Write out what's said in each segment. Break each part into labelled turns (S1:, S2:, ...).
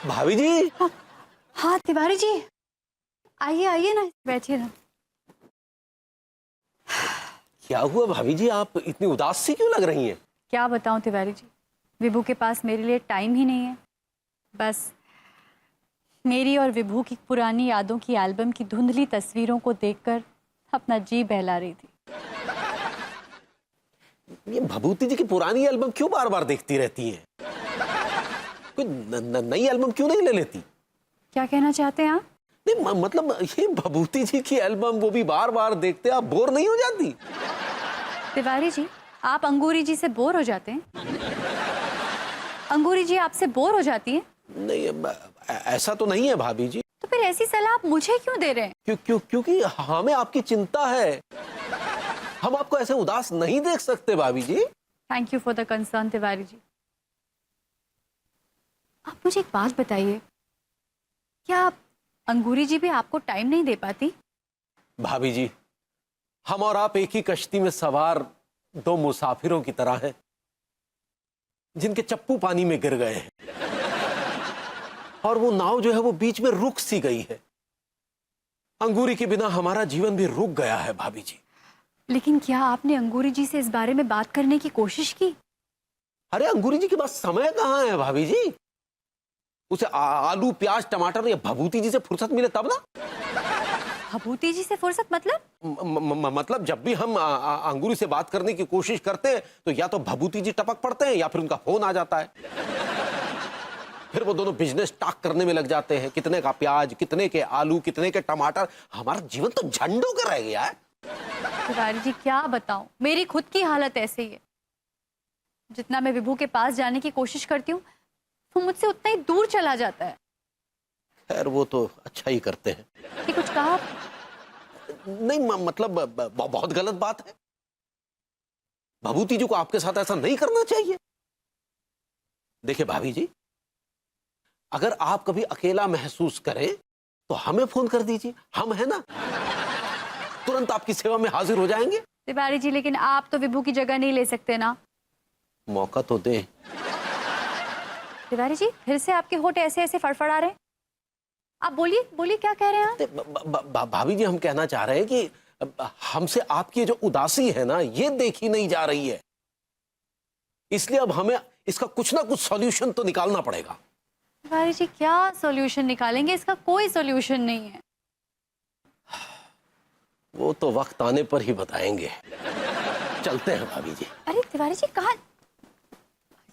S1: भाभी जी।
S2: हाँ, हाँ तिवारी जी, आइए आइए ना, बैठिए ना।
S1: क्या हुआ भाभी जी, आप इतनी उदास सी क्यों लग रही हैं?
S2: क्या बताऊं तिवारी जी, विभू के पास मेरे लिए टाइम ही नहीं है। बस मेरी और विभू की पुरानी यादों की एल्बम की धुंधली तस्वीरों को देखकर अपना जी बहला रही थी।
S1: ये भभूति जी की पुरानी एल्बम क्यों बार बार देखती रहती हैं? कोई नई एल्बम क्यों नहीं ले लेती?
S2: क्या कहना चाहते हैं आप?
S1: नहीं मतलब ये भभूति जी की एल्बम वो भी बार बार देखते आप बोर नहीं हो जाती?
S2: तिवारी जी, आप अंगूरी जी से बोर हो जाते हैं? अंगूरी जी आपसे बोर हो जाती है?
S1: नहीं ऐसा तो नहीं है भाभी जी।
S2: तो फिर ऐसी सलाह आप मुझे क्यों दे रहे हैं?
S1: क्योंकि हमें आपकी चिंता है। हम आपको ऐसे उदास नहीं देख सकते भाभी जी।
S2: Thank you for the concern Tiwari ji. आप मुझे एक बात बताइए, क्या अंगूरी जी भी आपको टाइम नहीं दे पाती?
S1: भाभी जी, हम और आप एक ही कश्ती में सवार दो मुसाफिरों की तरह हैं, जिनके चप्पू पानी में गिर गए हैं और वो नाव जो है वो बीच में रुक सी गई है। अंगूरी के बिना हमारा जीवन भी रुक गया है भाभी जी।
S2: लेकिन क्या आपने अंगूरी जी से इस बारे में बात करने की कोशिश की?
S1: अरे अंगूरी जी के पास समय कहाँ है भाभी जी? उसे आलू प्याज टमाटर या भभूति जी से फुर्सत मिले तब ना।
S2: भभूति जी से फुर्सत मतलब?
S1: मतलब जब भी हम अंगूरी से बात करने की कोशिश करते हैं तो या तो भभूति जी टपक पड़ते हैं या फिर उनका फोन आ जाता है। फिर वो दोनों बिजनेस टॉक करने में लग जाते हैं, कितने का प्याज, कितने के आलू, कितने के टमाटर। हमारा जीवन तो झंडों का रह गया है।
S2: तिवारी जी क्या बताऊं, मेरी खुद की हालत ऐसे ही है। जितना मैं विभू के पास जाने की कोशिश करती हूँ वो मुझसे उतना ही दूर चला जाता है।
S1: खैर वो तो अच्छा ही करते हैं।
S2: ये कुछ कहा?
S1: नहीं मतलब बहुत गलत बात है। भभूति जी को आपके साथ ऐसा नहीं करना चाहिए। देखिए भाभी जी, अगर आप कभी अकेला महसूस करें तो हमें फोन कर दीजिए, हम है ना, तुरंत आपकी सेवा में हाजिर हो जाएंगे।
S2: तिवारी जी लेकिन आप तो विभू की जगह नहीं ले सकते ना।
S1: मौका तो दें।
S2: तिवारी जी फिर से आपके होठ ऐसे ऐसे फड़फड़ा रहे हैं। आप बोलिए बोलिए, क्या कह रहे हैं आप?
S1: भाभी जी हम कहना चाह रहे हैं कि हमसे आपकी जो उदासी है ना ये देखी नहीं जा रही है, इसलिए अब हमें इसका कुछ ना कुछ सॉल्यूशन तो निकालना पड़ेगा।
S2: तिवारी जी क्या सॉल्यूशन निकालेंगे? इसका कोई सॉल्यूशन नहीं है।
S1: वो तो वक्त आने पर ही बताएंगे। चलते हैं भाभी जी।
S2: अरे तिवारी जी कहाँ?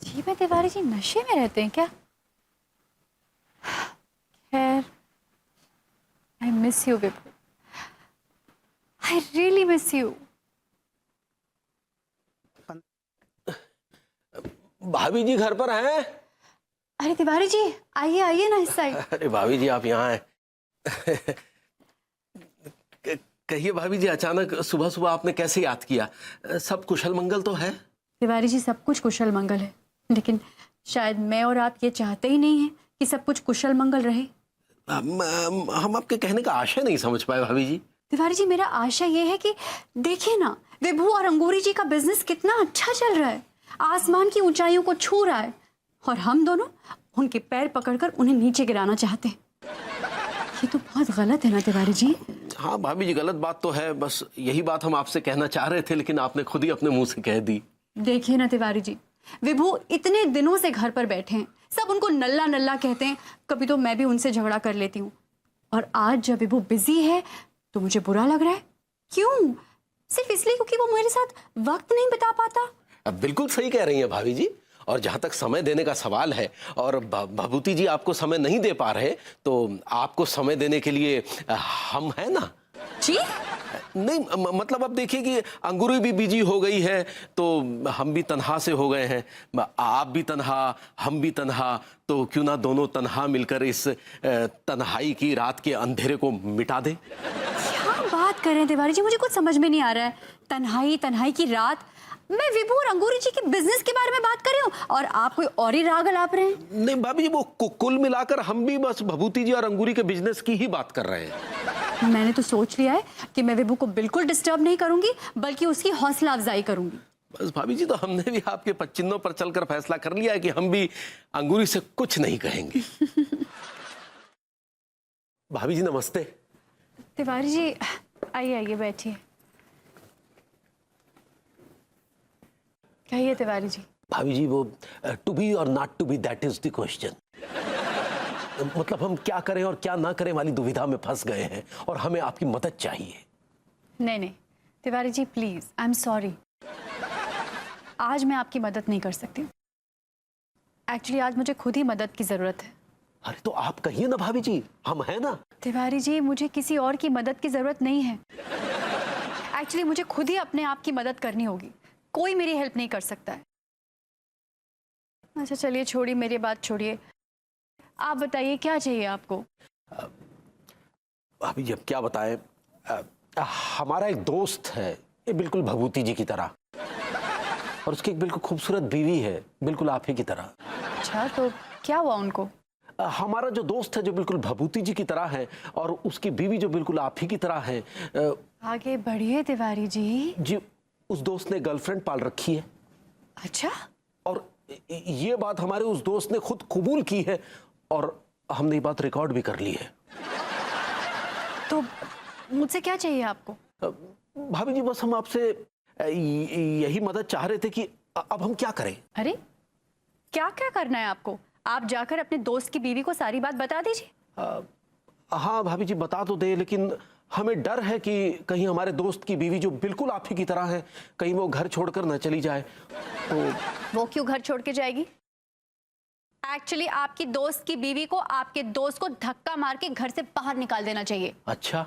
S2: अजीब है, तिवारी जी नशे में रहते हैं क्या? खैर, I miss you Vibhu, I really miss you.
S1: भाभी जी घर पर हैं?
S2: अरे तिवारी जी आइए आइए ना इस साइड।
S1: अरे भाभी जी आप यहाँ हैं। कहिए भाभी जी, अचानक सुबह सुबह आपने कैसे याद किया? सब कुशल मंगल तो है?
S2: तिवारी जी सब कुछ कुशल मंगल है, लेकिन शायद मैं और आप ये चाहते ही नहीं हैं कि सब कुछ कुशल मंगल रहे।
S1: हम आपके कहने का आशय नहीं समझ पाए भाभी जी।
S2: तिवारी जी मेरा आशा ये है कि देखिए ना, विभू और अंगूरी जी का बिजनेस कितना अच्छा चल रहा है, आसमान की ऊंचाइयों को छू रहा है, और हम दोनों उनके पैर पकड़कर उन्हें नीचे गिराना चाहते हैं। ये तो बहुत गलत है ना तिवारी जी?
S1: हाँ भाभी जी गलत बात तो है, बस यही बात हम आपसे कहना चाह रहे थे, लेकिन आपने खुद ही अपने मुंह से कह दी।
S2: देखिए ना तिवारी जी, विभू इतने दिनों से घर पर बैठे हैं, सब उनको नल्ला नल्ला कहते हैं, कभी तो मैं भी उनसे झगड़ा कर लेती हूँ, और आज जब विभू बिजी है तो मुझे बुरा लग रहा है। क्यों? सिर्फ इसलिए क्योंकि वो मेरे साथ वक्त नहीं बिता पाता।
S1: अब बिल्कुल सही कह रही हैं भाभी जी, और जहां तक समय देने का सवाल है, और भभूति जी आपको समय नहीं दे पा रहे, तो आपको समय देने के लिए हम हैं ना
S2: जी।
S1: नहीं मतलब अब देखिए कि अंगूरी भी बिजी हो गई है तो हम भी तन्हा से हो गए हैं, आप भी तन्हा, हम भी तन्हा, तो क्यों ना दोनों तन्हा मिलकर इस तन्हाई की रात के अंधेरे को मिटा दें।
S2: क्या बात कर रहे हैं तिवारी जी, मुझे कुछ समझ में नहीं आ रहा है। तन्हाई तन्हाई की रात? मैं विभू और अंगूरी जी के बिजनेस के बारे में बात कर रही हूँ और आप कोई और ही राग अलाप रहे हैं।
S1: नहीं भाभी जी, वो कुल मिलाकर हम भी बस भभूति जी और अंगूरी के बिजनेस की ही बात कर रहे हैं।
S2: मैंने तो सोच लिया है कि मैं विभू को बिल्कुल डिस्टर्ब नहीं करूंगी, बल्कि उसकी हौसला अफजाई करूंगी।
S1: बस भाभी जी, तो हमने भी आपके पच्चिन्नों पर चलकर फैसला कर लिया है कि हम भी अंगूरी से कुछ नहीं कहेंगे। भाभी जी नमस्ते।
S2: तिवारी जी आइए आइए बैठिए। कहिए तिवारी जी।
S1: भाभी जी वो टू बी और not to be that is the question. मतलब हम क्या करें और क्या ना करें वाली दुविधा में फंस गए हैं और हमें आपकी मदद चाहिए।
S2: नहीं नहीं Tiwari ji please, I am sorry, आज मैं आपकी मदद नहीं कर सकती। एक्चुअली आज मुझे खुद ही मदद की जरूरत है।
S1: अरे तो आप कहिए ना भाभी जी, हम हैं ना।
S2: तिवारी जी मुझे किसी और की मदद की जरूरत नहीं है। एक्चुअली मुझे खुद ही अपने आप की मदद करनी होगी, कोई मेरी हेल्प नहीं कर सकता है। अच्छा चलिए छोड़िए, मेरी बात छोड़िए, आप बताइए क्या चाहिए आपको।
S1: भाभी जी अब क्या बताएं, हमारा एक दोस्त है, ये बिल्कुल भभूति जी की तरह, और उसकी एक बिल्कुल खूबसूरत बीवी है, बिल्कुल आप ही की तरह।
S2: अच्छा तो क्या हुआ उनको?
S1: हमारा जो दोस्त है जो बिल्कुल भभूति जी की तरह है और उसकी बीवी जो बिल्कुल आप ही की तरह है।
S2: आगे बढ़िए तिवारी जी।
S1: जी उस दोस्त ने गर्लफ्रेंड पाल रखी है।
S2: अच्छा।
S1: और ये बात हमारे उस दोस्त ने खुद कबूल की है और हमने ये बात रिकॉर्ड भी कर ली है।
S2: तो मुझसे क्या चाहिए आपको?
S1: भाभी जी बस हम आपसे यही मदद चाह रहे थे कि अब हम क्या करें।
S2: अरे क्या क्या करना है आपको? आप जाकर अपने दोस्त की बीवी को सारी बात बता दीजिए।
S1: हाँ भाभी जी बता तो दे, लेकिन हमें डर है कि कहीं हमारे दोस्त की बीवी जो बिल्कुल आप ही की तरह है, कहीं वो घर छोड़कर न चली जाए। तो
S2: वो क्यों घर छोड़ के जाएगी? एक्चुअली आपकी दोस्त की बीवी को आपके दोस्त को धक्का मार के घर से बाहर निकाल देना चाहिए।
S1: अच्छा,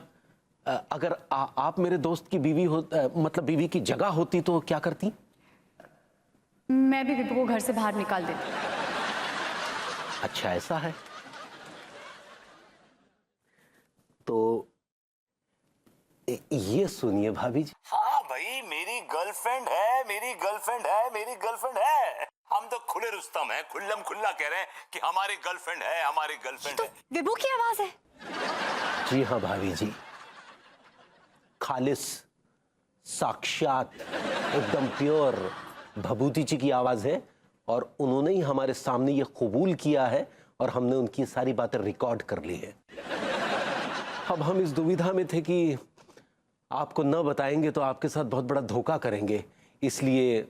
S1: अगर आप मेरे दोस्त की बीवी हो, मतलब बीवी की जगह होती तो क्या करती?
S2: मैं भी विभू को घर से बाहर निकाल देती।
S1: अच्छा ऐसा है तो ये सुनिए भाभी जी।
S3: हाँ भाई, मेरी गर्लफ्रेंड है, मेरी गर्लफ्रेंड है, मेरी गर्लफ्रेंड है। हम तो खुले रुस्तम हैं, खुल्लम खुल्ला कह रहे हैं कि हमारी गर्लफ्रेंड है, हमारी गर्लफ्रेंड
S2: तो
S3: है।
S2: विभू की आवाज है।
S1: जी हाँ भाभी जी, खालिस साक्षात एकदम प्योर भभूति जी की आवाज है और उन्होंने ही हमारे सामने ये कबूल किया है और हमने उनकी सारी बातें रिकॉर्ड कर ली है। अब हम इस दुविधा में थे कि आपको न बताएंगे तो आपके साथ बहुत बड़ा धोखा करेंगे, इसलिए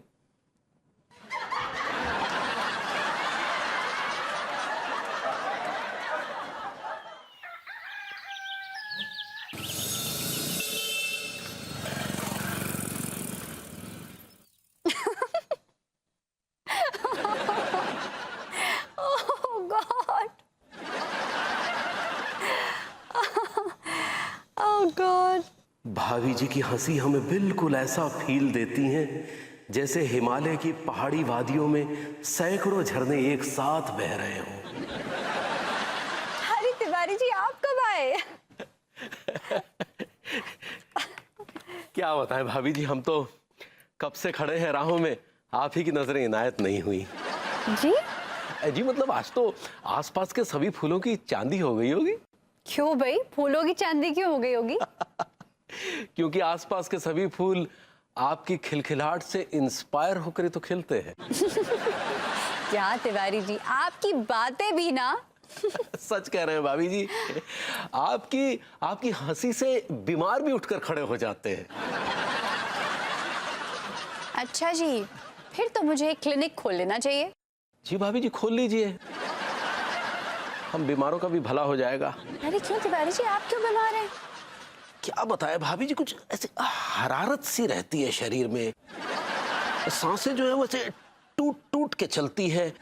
S2: Oh God. Oh God.
S1: भाभी जी की हंसी हमें बिल्कुल ऐसा फील देती हैं जैसे हिमालय की पहाड़ी वादियों में सैकड़ों झरने एक साथ बह रहे हों।
S2: अरे तिवारी जी आप कब आए?
S1: क्या बताएं भाभी जी, हम तो कब से खड़े हैं राहों में, आप ही की नजरें इनायत नहीं हुई।
S2: जी
S1: जी मतलब आज तो आसपास के सभी फूलों की चांदी हो गई होगी।
S2: क्यों भाई, फूलों की चांदी क्यों हो गई होगी?
S1: क्योंकि आसपास के सभी फूल आपकी खिलखिलाहट से इंस्पायर होकर ही तो खिलते हैं।
S2: क्या तिवारी जी, आपकी बातें भी ना।
S1: सच कह रहे हैं भाभी जी, आपकी आपकी हंसी से बीमार भी उठकर खड़े हो जाते हैं।
S2: अच्छा जी, फिर तो मुझे एक क्लिनिक खोल लेना चाहिए।
S1: जी भाभी जी खोल लीजिए, हम बीमारों का भी भला हो जाएगा।
S2: अरे क्यों तिवारी जी, आप क्यों बीमार हैं?
S1: क्या बताएं भाभी जी, कुछ ऐसे हरारत सी रहती है शरीर में, सांसें जो है वैसे टूट टूट के चलती है,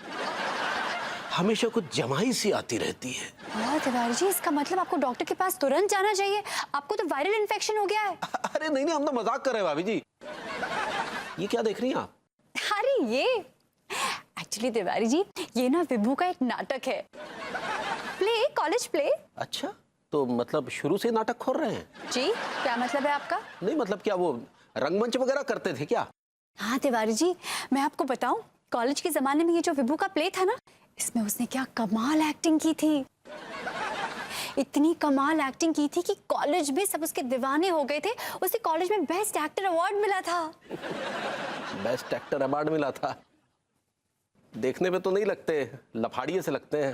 S1: हमेशा कुछ जमाई सी आती रहती है।
S2: हाँ तिवारी जी, इसका मतलब आपको डॉक्टर के पास तुरंत जाना चाहिए, आपको तो वायरल इन्फेक्शन हो गया है।
S1: अरे नहीं नहीं, हम तो मजाक कर रहे हैं भाभी जी। ये क्या देख रही हैं आप?
S2: अरे ये एक्चुअली तिवारी जी, ये ना विभू का एक नाटक है, प्ले, कॉलेज प्ले।
S1: अच्छा, तो मतलब शुरू से नाटक खोल रहे हैं?
S2: जी क्या मतलब है आपका?
S1: नहीं मतलब क्या वो रंगमंच वगैरह करते थे क्या?
S2: हाँ तिवारी जी, मैं आपको बताऊं, कॉलेज के जमाने में ये जो विभू का प्ले था ना, इसमें उसने क्या कमाल एक्टिंग की थी। इतनी कमाल एक्टिंग की थी कि कॉलेज में सब उसके दीवाने हो गए थे। उसे कॉलेज में बेस्ट एक्टर अवार्ड मिला था।
S1: बेस्ट एक्टर अवार्ड मिला था? देखने में तो नहीं लगते, लफाड़िए से लगते हैं।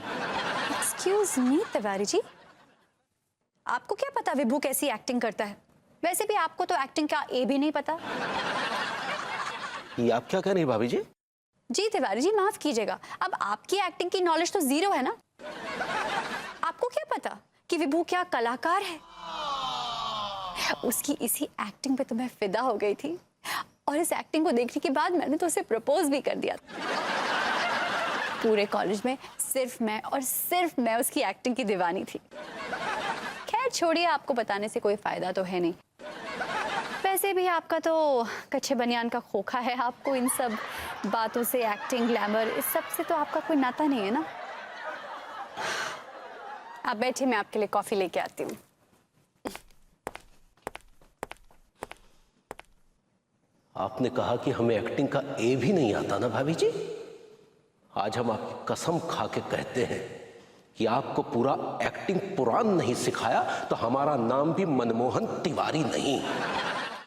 S2: एक्सक्यूज मी तिवारी जी, आपको क्या पता विभू कैसी एक्टिंग करता है? वैसे भी आपको तो एक्टिंग का ए भी नहीं पता।
S1: ये आप क्या कह रही हैं भाभी जी?
S2: जी तिवारी जी, माफ कीजिएगा, अब आपकी एक्टिंग की नॉलेज तो जीरो है ना। आपको क्या पता कि विभू क्या कलाकार है? उसकी इसी एक्टिंग पे तो मैं फिदा हो गई थी, और इस एक्टिंग को देखने के बाद मैंने तो उसे प्रपोज भी कर दिया। पूरे कॉलेज में सिर्फ मैं उसकी एक्टिंग की दीवानी थी। खैर छोड़िए, आपको बताने से कोई फायदा तो है नहीं। वैसे भी आपका तो कच्चे बनियान का खोखा है, आपको इन सब बातों से, एक्टिंग, ग्लैमर, इस सब से तो आपका कोई नाता नहीं है ना। आप बैठिए, मैं आपके लिए कॉफी लेके आती हूँ।
S1: आपने कहा कि हमें एक्टिंग का ए भी नहीं आता ना भाभी जी। आज हम आपकी कसम खा के कहते हैं कि आपको पूरा एक्टिंग पुराण नहीं सिखाया तो हमारा नाम भी मनमोहन तिवारी नहीं।